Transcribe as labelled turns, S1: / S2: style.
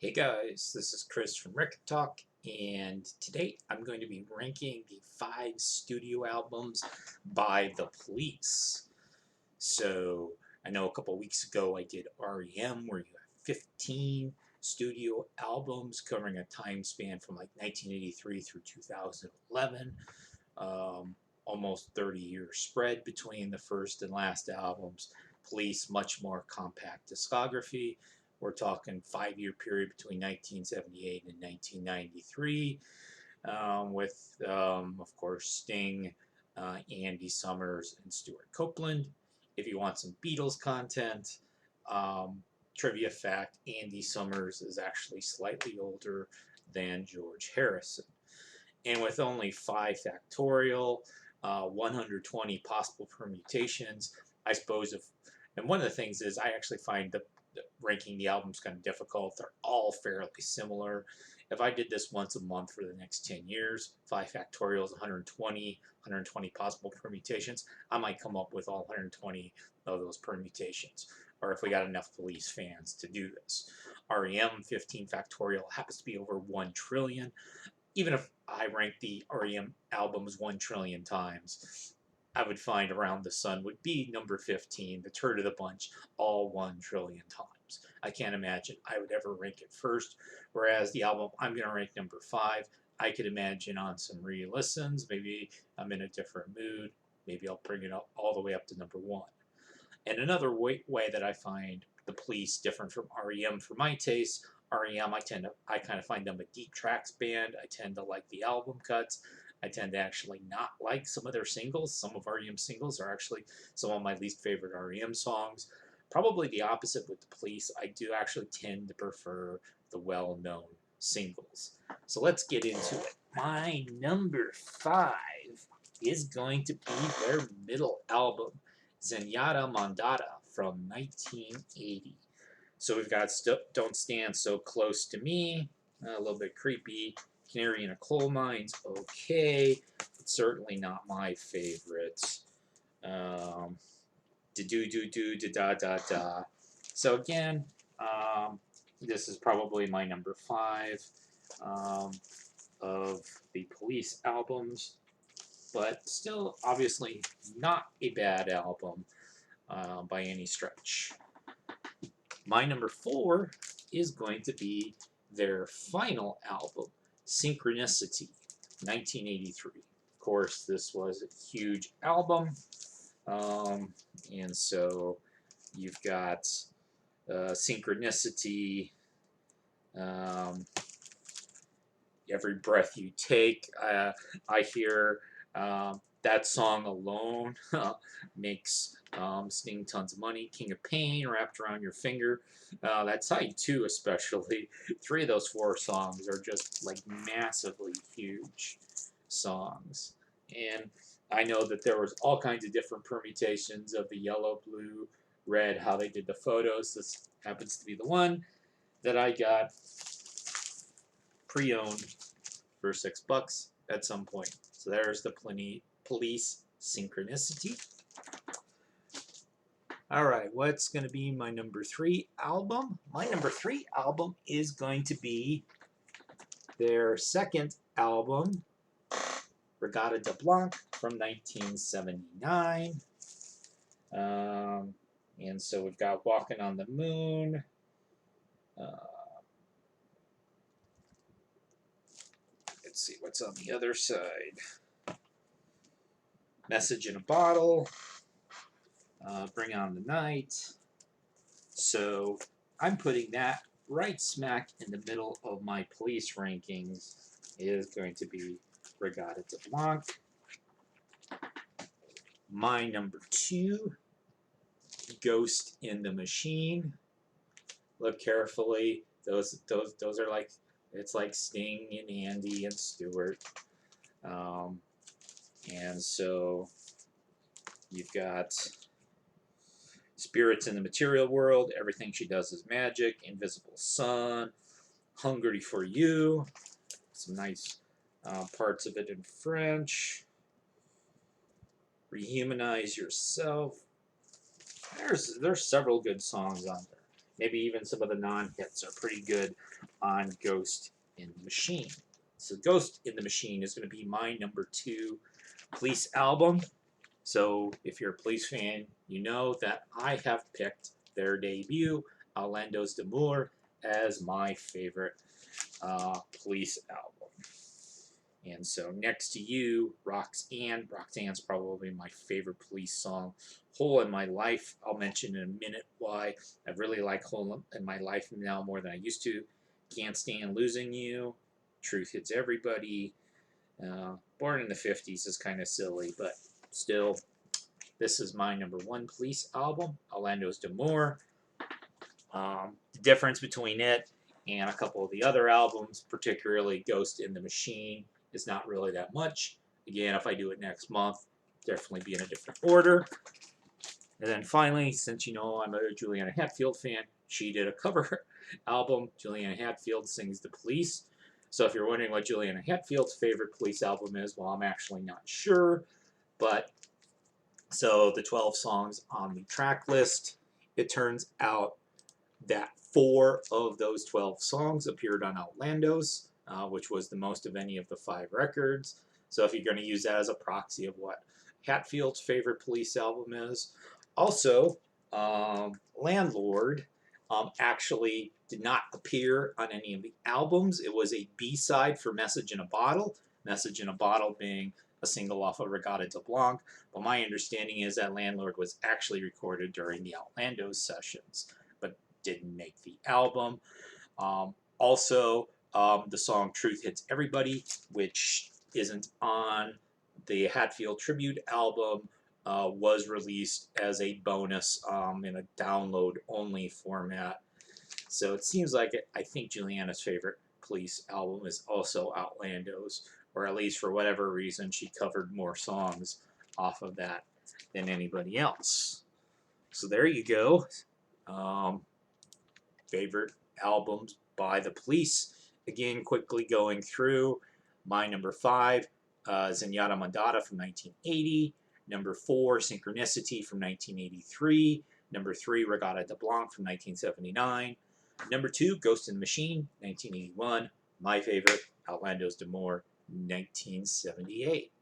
S1: Hey guys, this is Chris from Rekkid Talk, and today I'm going to be ranking the 5 studio albums by the Police. So, I know a couple weeks ago I did REM, where you have 15 studio albums covering a time span from like 1983 through 2011. Almost 30-year spread between the first and last albums. Police, much more compact discography. We're talking 5-year period between 1978 and 1993, with, of course, Sting, Andy Summers, and Stuart Copeland. If you want some Beatles content, trivia fact, Andy Summers is actually slightly older than George Harrison. And with only 5 factorial, 120 possible permutations, I suppose if, and one of the things is I actually find the ranking the albums kind of difficult. They're all fairly similar. If I did this once a month for the next 10 years, 5 factorial is 120 possible permutations, I might come up with all 120 of those permutations. Or if we got enough Police fans to do this. REM 15 factorial happens to be over 1 trillion. Even if I ranked the REM albums 1 trillion times, I would find Around the Sun would be number 15, the turd of the bunch, all 1 trillion times. I can't imagine I would ever rank it first, whereas the album I'm going to rank number 5, I could imagine on some re-listens, maybe I'm in a different mood, maybe I'll bring it up all the way up to number 1. And another way that I find the Police different from REM for my taste, REM, I kind of find them a deep tracks band. I tend to like the album cuts. I tend to actually not like some of their singles. Some of REM singles are actually some of my least favorite REM songs. Probably the opposite with the Police. I do actually tend to prefer the well-known singles. So let's get into it. My number 5 is going to be their middle album, Zenyatta Mondatta from 1980. So we've got Don't Stand So Close to Me, a little bit creepy. Canary in a Coal Mine's okay, but certainly not my favorite. Da do do do da da da da. So again, this is probably my number 5 um, of the Police albums, but still obviously not a bad album by any stretch. My number 4 is going to be their final album, Synchronicity, 1983. Of course, this was a huge album, and so you've got Synchronicity, Every Breath You Take. I hear that song alone makes Sting tons of money. King of Pain, Wrapped Around Your Finger. That side 2 especially. 3 of those 4 songs are just like massively huge songs. And I know that there was all kinds of different permutations of the yellow, blue, red, how they did the photos. This happens to be the one that I got pre-owned for $6 at some point. So there's the Police Synchronicity. All right, what's going to be my number 3 album? My number 3 album is going to be their second album, Regatta de Blanc from 1979. And so we've got Walking on the Moon. Let's see what's on the other side. Message in a Bottle. Bring On the Night. So I'm putting that right smack in the middle of my Police rankings is going to be Regatta de Blanc. My number 2, Ghost in the Machine. Look carefully. Those are like, it's like Sting and Andy and Stewart. And so you've got Spirits in the Material World, Everything She Does Is Magic, Invisible Sun, Hungry for You. Some nice parts of it in French. Rehumanize Yourself. There's several good songs on there. maybe even some of the non-hits are pretty good on Ghost in the Machine. So Ghost in the Machine is going to be my number 2 Police album. So if you're a Police fan, you know that I have picked their debut, Outlandos d'Amour, as my favorite Police album. And so next to you, Roxanne. Roxanne's probably my favorite Police song. Hole in My Life, I'll mention in a minute why I really like Hole in My Life now more than I used to. Can't Stand Losing You. Truth Hits Everybody. Born in the 50s is kind of silly, but still, this is my number 1 Police album, Outlandos d'Amour. The difference between it and a couple of the other albums, particularly Ghost in the Machine, is not really that much. Again, if I do it next month, definitely be in a different order. And then finally, since you know I'm a Juliana Hatfield fan, she did a cover album. Juliana Hatfield sings The Police. So if you're wondering what Juliana Hatfield's favorite Police album is, well, I'm actually not sure. But so the 12 songs on the track list, it turns out that 4 of those 12 songs appeared on Outlandos, which was the most of any of the 5 records. So if you're going to use that as a proxy of what Hatfield's favorite Police album is. Also, Landlord actually did not appear on any of the albums. It was a B-side for Message in a Bottle, Message in a Bottle being a single off of Rekkid Talk. But my understanding is that Landlord was actually recorded during the Outlandos sessions, but didn't make the album. Also, the song Truth Hits Everybody, which isn't on the Hatfield Tribute album, was released as a bonus in a download-only format. So it seems like I think Juliana's favorite Police album is also Outlandos, or at least for whatever reason she covered more songs off of that than anybody else. So there you go. Favorite albums by the Police. Again, quickly going through. My number 5, Zenyatta Mandata from 1980. Number 4, Synchronicity from 1983. Number 3, Regatta de Blanc from 1979. Number 2, Ghost in the Machine, 1981. My favorite, Outlandos d'Amour, 1978.